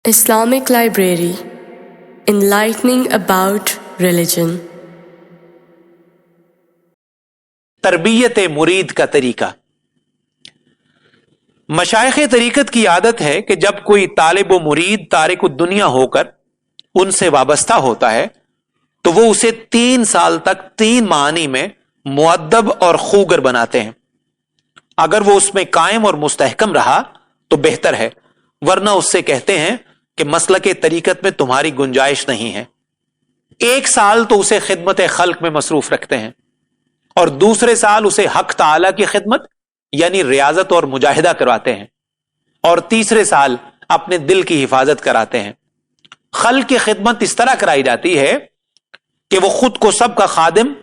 Islamic Library, enlightening about religion. تربیت مرید کا طریقہ۔ مشائخ طریقت کی عادت ہے کہ جب کوئی طالب و مرید تارک الدنیا ہو کر ان سے وابستہ ہوتا ہے تو وہ اسے 3 سال تک 3 معانی میں مؤدب اور خوگر بناتے ہیں۔ اگر وہ اس میں قائم اور مستحکم رہا تو بہتر ہے، ورنہ اس سے کہتے ہیں کہ مسلک طریقت میں تمہاری گنجائش نہیں ہے۔ 1 سال تو اسے خدمت خلق میں مصروف رکھتے ہیں اور دوسرے سال اسے حق تعالی کی خدمت یعنی ریاضت اور مجاہدہ کرواتے ہیں، اور تیسرے سال اپنے دل کی حفاظت کراتے ہیں۔ خلق کی خدمت اس طرح کرائی جاتی ہے کہ وہ خود کو سب کا خادم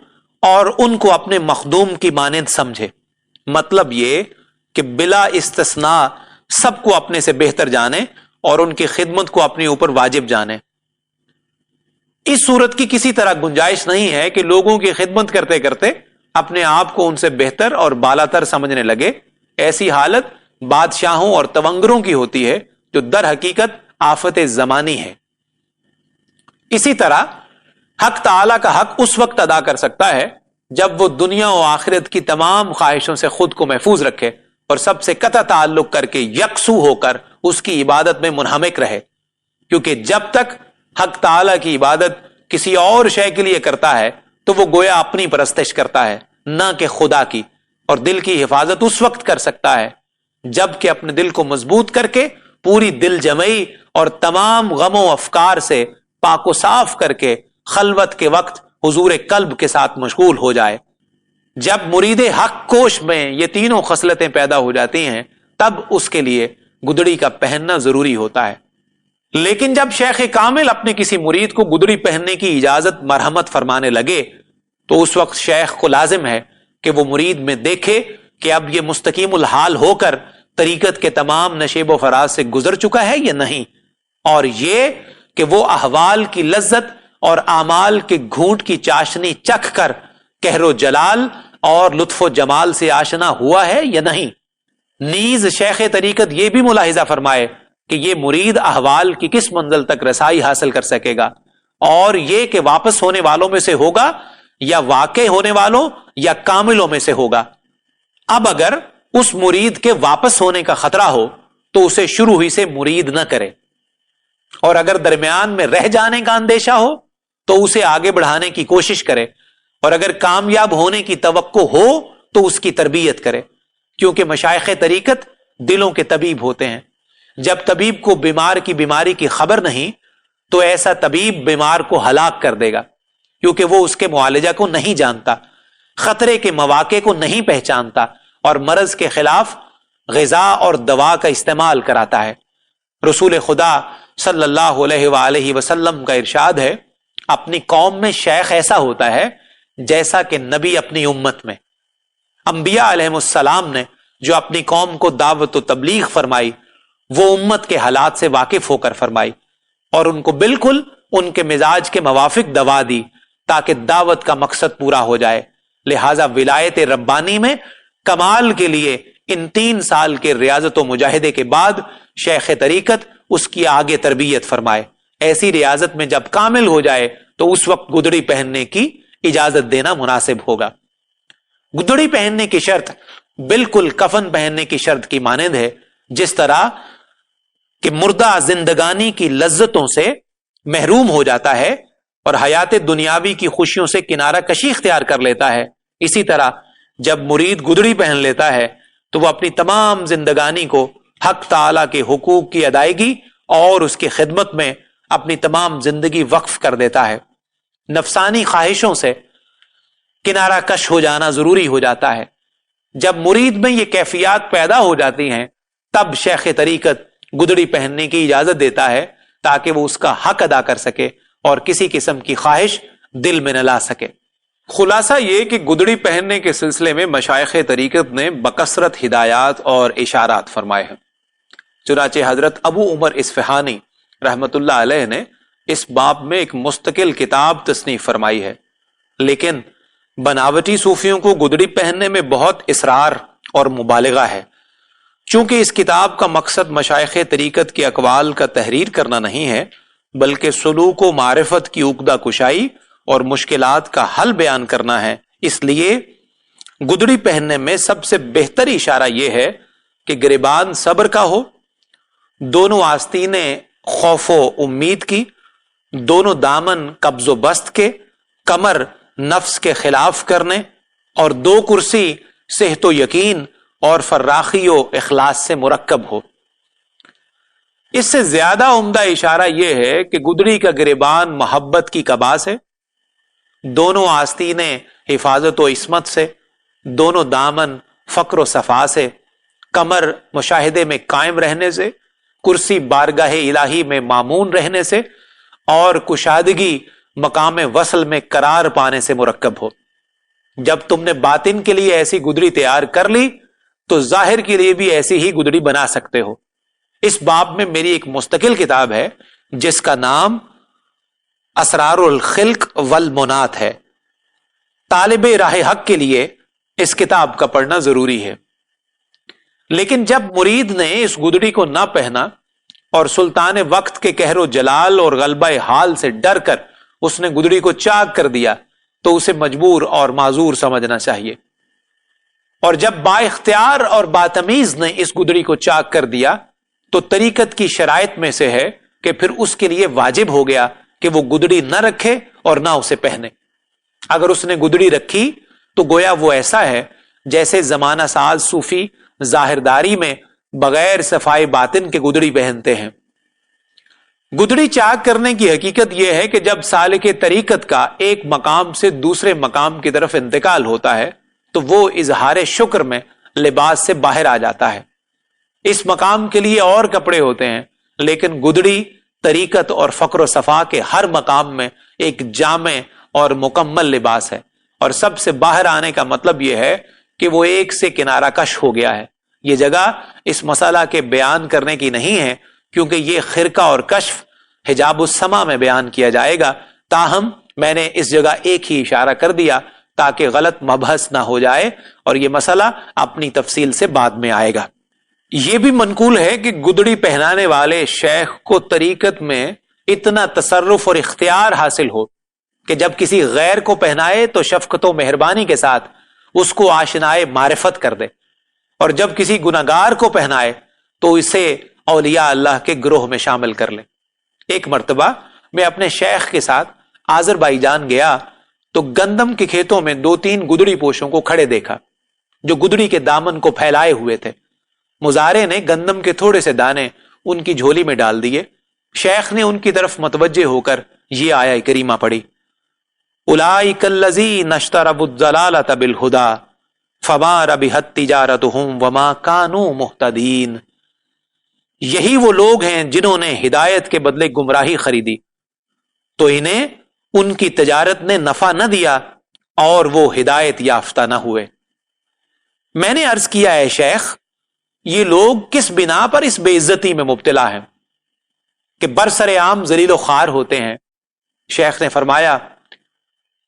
اور ان کو اپنے مخدوم کی مانند سمجھے۔ مطلب یہ کہ بلا استثناء سب کو اپنے سے بہتر جانے اور ان کی خدمت کو اپنے اوپر واجب جانے۔ اس صورت کی کسی طرح گنجائش نہیں ہے کہ لوگوں کی خدمت کرتے کرتے اپنے آپ کو ان سے بہتر اور بالاتر سمجھنے لگے۔ ایسی حالت بادشاہوں اور تونگروں کی ہوتی ہے جو در حقیقت آفت زمانی ہے۔ اسی طرح حق تعالی کا حق اس وقت ادا کر سکتا ہے جب وہ دنیا و آخرت کی تمام خواہشوں سے خود کو محفوظ رکھے اور سب سے قطع تعلق کر کے یکسو ہو کر اس کی عبادت میں منہمک رہے، کیونکہ جب تک حق تعالی کی عبادت کسی اور شے کے لیے کرتا ہے تو وہ گویا اپنی پرستش کرتا ہے نہ کہ خدا کی، اور دل کی حفاظت اس وقت کر سکتا ہے جب کہ اپنے دل کو مضبوط کر کے پوری دل جمعی اور تمام غم و افکار سے پاک و صاف کر کے خلوت کے وقت حضور قلب کے ساتھ مشغول ہو جائے۔ جب مرید حق کوش میں یہ تینوں خصلتیں پیدا ہو جاتی ہیں تب اس کے لیے گدڑی کا پہننا ضروری ہوتا ہے۔ لیکن جب شیخ کامل اپنے کسی مرید کو گدڑی پہننے کی اجازت مرحمت فرمانے لگے تو اس وقت شیخ کو لازم ہے کہ وہ مرید میں دیکھے کہ اب یہ مستقیم الحال ہو کر طریقت کے تمام نشیب و فراز سے گزر چکا ہے یا نہیں، اور یہ کہ وہ احوال کی لذت اور اعمال کے گھونٹ کی چاشنی چکھ کر قہر و جلال اور لطف و جمال سے آشنا ہوا ہے یا نہیں۔ نیز شیخ طریقت یہ بھی ملاحظہ فرمائے کہ یہ مرید احوال کی کس منزل تک رسائی حاصل کر سکے گا، اور یہ کہ واپس ہونے والوں میں سے ہوگا یا واقع ہونے والوں یا کاملوں میں سے ہوگا۔ اب اگر اس مرید کے واپس ہونے کا خطرہ ہو تو اسے شروع ہی سے مرید نہ کرے، اور اگر درمیان میں رہ جانے کا اندیشہ ہو تو اسے آگے بڑھانے کی کوشش کرے، اور اگر کامیاب ہونے کی توقع ہو تو اس کی تربیت کرے، کیونکہ مشائخ طریقت دلوں کے طبیب ہوتے ہیں۔ جب طبیب کو بیمار کی بیماری کی خبر نہیں تو ایسا طبیب بیمار کو ہلاک کر دے گا، کیونکہ وہ اس کے معالجہ کو نہیں جانتا، خطرے کے مواقع کو نہیں پہچانتا، اور مرض کے خلاف غذا اور دوا کا استعمال کراتا ہے۔ رسول خدا صلی اللہ علیہ وآلہ وسلم کا ارشاد ہے، اپنی قوم میں شیخ ایسا ہوتا ہے جیسا کہ نبی اپنی امت میں۔ انبیاء علیہ السلام نے جو اپنی قوم کو دعوت و تبلیغ فرمائی وہ امت کے حالات سے واقف ہو کر فرمائی، اور ان کو بالکل ان کے مزاج کے موافق دوا دی تاکہ دعوت کا مقصد پورا ہو جائے۔ لہٰذا ولایت ربانی میں کمال کے لیے ان 3 سال کے ریاضت و مجاہدے کے بعد شیخ طریقت اس کی آگے تربیت فرمائے۔ ایسی ریاضت میں جب کامل ہو جائے تو اس وقت گدڑی پہننے کی اجازت دینا مناسب ہوگا۔ گدڑی پہننے کی شرط بالکل کفن پہننے کی شرط کی مانند ہے، جس طرح کہ مردہ زندگانی کی لذتوں سے محروم ہو جاتا ہے اور حیات دنیاوی کی خوشیوں سے کنارہ کشی اختیار کر لیتا ہے، اسی طرح جب مرید گدڑی پہن لیتا ہے تو وہ اپنی تمام زندگانی کو حق تعالی کے حقوق کی ادائیگی اور اس کی خدمت میں اپنی تمام زندگی وقف کر دیتا ہے۔ نفسانی خواہشوں سے کنارہ کش ہو جانا ضروری ہو جاتا ہے۔ جب مرید میں یہ کیفیات پیدا ہو جاتی ہیں تب شیخ طریقت گدڑی پہننے کی اجازت دیتا ہے تاکہ وہ اس کا حق ادا کر سکے اور کسی قسم کی خواہش دل میں نہ لا سکے۔ خلاصہ یہ کہ گدڑی پہننے کے سلسلے میں مشائخ طریقت نے بکثرت ہدایات اور اشارات فرمائے ہیں۔ چنانچہ حضرت ابو عمر اصفہانی رحمت اللہ علیہ نے اس باب میں ایک مستقل کتاب تصنیف فرمائی ہے، لیکن بناوٹی صوفیوں کو گدڑی پہننے میں بہت اصرار اور مبالغہ ہے۔ چونکہ اس کتاب کا مقصد مشائخ طریقت کے اقوال کا تحریر کرنا نہیں ہے، بلکہ سلوک و معرفت کی عقدہ کشائی اور مشکلات کا حل بیان کرنا ہے، اس لیے گدڑی پہننے میں سب سے بہتر اشارہ یہ ہے کہ گریبان صبر کا ہو، دونوں آستینیں خوف و امید کی، دونوں دامن قبض و بست کے، کمر نفس کے خلاف کرنے، اور دو کرسی صحت و یقین اور فراخی و اخلاص سے مرکب ہو۔ اس سے زیادہ عمدہ اشارہ یہ ہے کہ گدڑی کا گریبان محبت کی قبا سے، دونوں آستینیں حفاظت و عصمت سے، دونوں دامن فقر و صفا سے، کمر مشاہدے میں قائم رہنے سے، کرسی بارگاہ الہی میں مامون رہنے سے، اور کشادگی مقام وصل میں قرار پانے سے مرکب ہو۔ جب تم نے باطن کے لیے ایسی گدڑی تیار کر لی تو ظاہر کے لیے بھی ایسی ہی گدڑی بنا سکتے ہو۔ اس باب میں میری ایک مستقل کتاب ہے جس کا نام اسرار الخلق والمنات ہے۔ طالب راہ حق کے لیے اس کتاب کا پڑھنا ضروری ہے۔ لیکن جب مرید نے اس گدڑی کو نہ پہنا اور سلطان وقت کے قہر و جلال اور غلبہ حال سے ڈر کر اس نے گدڑی کو چاک کر دیا تو اسے مجبور اور معذور سمجھنا چاہیے، اور جب با اختیار اور باتمیز نے اس گدڑی کو چاک کر دیا تو طریقت کی شرائط میں سے ہے کہ پھر اس کے لیے واجب ہو گیا کہ وہ گدڑی نہ رکھے اور نہ اسے پہنے۔ اگر اس نے گدڑی رکھی تو گویا وہ ایسا ہے جیسے زمانہ ساز صوفی ظاہرداری میں بغیر صفائی باطن کے گدڑی پہنتے ہیں۔ گدڑی چاک کرنے کی حقیقت یہ ہے کہ جب سالک طریقت کا ایک مقام سے دوسرے مقام کی طرف انتقال ہوتا ہے تو وہ اظہار شکر میں لباس سے باہر آ جاتا ہے۔ اس مقام کے لیے اور کپڑے ہوتے ہیں، لیکن گدڑی طریقت اور فقر و صفا کے ہر مقام میں ایک جامع اور مکمل لباس ہے، اور سب سے باہر آنے کا مطلب یہ ہے کہ وہ ایک سے کنارہ کش ہو گیا ہے۔ یہ جگہ اس مسئلہ کے بیان کرنے کی نہیں ہے کیونکہ یہ خرقہ اور کشف حجاب السما میں بیان کیا جائے گا، تاہم میں نے اس جگہ ایک ہی اشارہ کر دیا تاکہ غلط مبحث نہ ہو جائے، اور یہ مسئلہ اپنی تفصیل سے بعد میں آئے گا۔ یہ بھی منقول ہے کہ گدڑی پہنانے والے شیخ کو طریقت میں اتنا تصرف اور اختیار حاصل ہو کہ جب کسی غیر کو پہنائے تو شفقت و مہربانی کے ساتھ اس کو آشنائے معرفت کر دے، اور جب کسی گناہگار کو پہنائے تو اسے اولیاء اللہ کے گروہ میں شامل کر لے۔ ایک مرتبہ میں اپنے شیخ کے ساتھ آذربائیجان گیا تو گندم کے کھیتوں میں 2-3 گدڑی پوشوں کو کھڑے دیکھا جو گدڑی کے دامن کو پھیلائے ہوئے تھے۔ مزارے نے گندم کے تھوڑے سے دانے ان کی جھولی میں ڈال دیے۔ شیخ نے ان کی طرف متوجہ ہو کر یہ آیہ کریمہ پڑھی، اولئک الذین اشتروا الضلالۃ بالہدی فما ربحت تجارتہم وما کانوا مہتدین۔ یہی وہ لوگ ہیں جنہوں نے ہدایت کے بدلے گمراہی خریدی تو انہیں ان کی تجارت نے نفع نہ دیا اور وہ ہدایت یافتہ نہ ہوئے۔ میں نے عرض کیا ہے شیخ، یہ لوگ کس بنا پر اس بے عزتی میں مبتلا ہیں کہ برسر عام ذلیل و خوار ہوتے ہیں؟ شیخ نے فرمایا،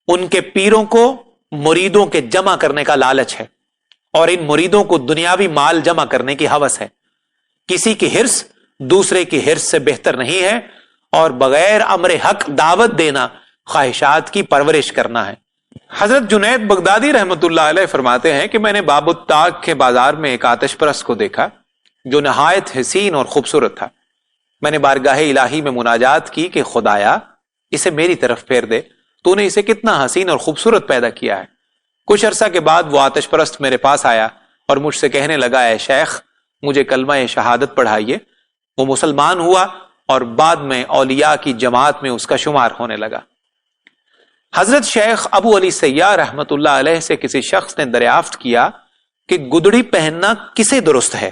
ان کے پیروں کو مریدوں کے جمع کرنے کا لالچ ہے، اور ان مریدوں کو دنیاوی مال جمع کرنے کی ہوس ہے۔ کسی کی حرص دوسرے کی حرص سے بہتر نہیں ہے، اور بغیر امر حق دعوت دینا خواہشات کی پرورش کرنا ہے۔ حضرت جنید بغدادی رحمت اللہ علیہ فرماتے ہیں کہ میں نے باب الطاق کے بازار میں ایک آتش پرست کو دیکھا جو نہایت حسین اور خوبصورت تھا۔ میں نے بارگاہ الہی میں مناجات کی کہ خدایا اسے میری طرف پھیر دے، تو نے اسے کتنا حسین اور خوبصورت پیدا کیا ہے۔ کچھ عرصہ کے بعد وہ آتش پرست میرے پاس آیا اور مجھ سے کہنے لگا، اے شیخ مجھے کلمہ شہادت پڑھائیے۔ وہ مسلمان ہوا اور بعد میں اولیاء کی جماعت میں اس کا شمار ہونے لگا۔ حضرت شیخ ابو علی سیاح رحمت اللہ علیہ سے کسی شخص نے دریافت کیا کہ گدڑی پہننا کسے درست ہے؟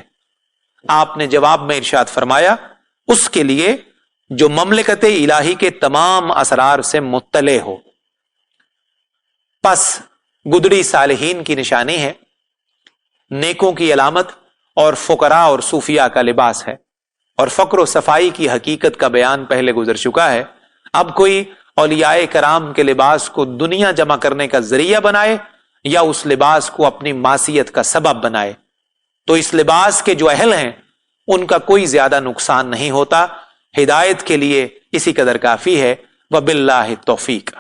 آپ نے جواب میں ارشاد فرمایا، اس کے لیے جو مملکت الہی کے تمام اسرار سے مطلع ہو۔ پس گدڑی صالحین کی نشانی ہے، نیکوں کی علامت اور فقراء اور صوفیاء کا لباس ہے، اور فقر و صفائی کی حقیقت کا بیان پہلے گزر چکا ہے۔ اب کوئی اولیاء کرام کے لباس کو دنیا جمع کرنے کا ذریعہ بنائے یا اس لباس کو اپنی معصیت کا سبب بنائے، تو اس لباس کے جو اہل ہیں ان کا کوئی زیادہ نقصان نہیں ہوتا. ہدایت کے لیے اسی قدر کافی ہے. وباللہ التوفیق.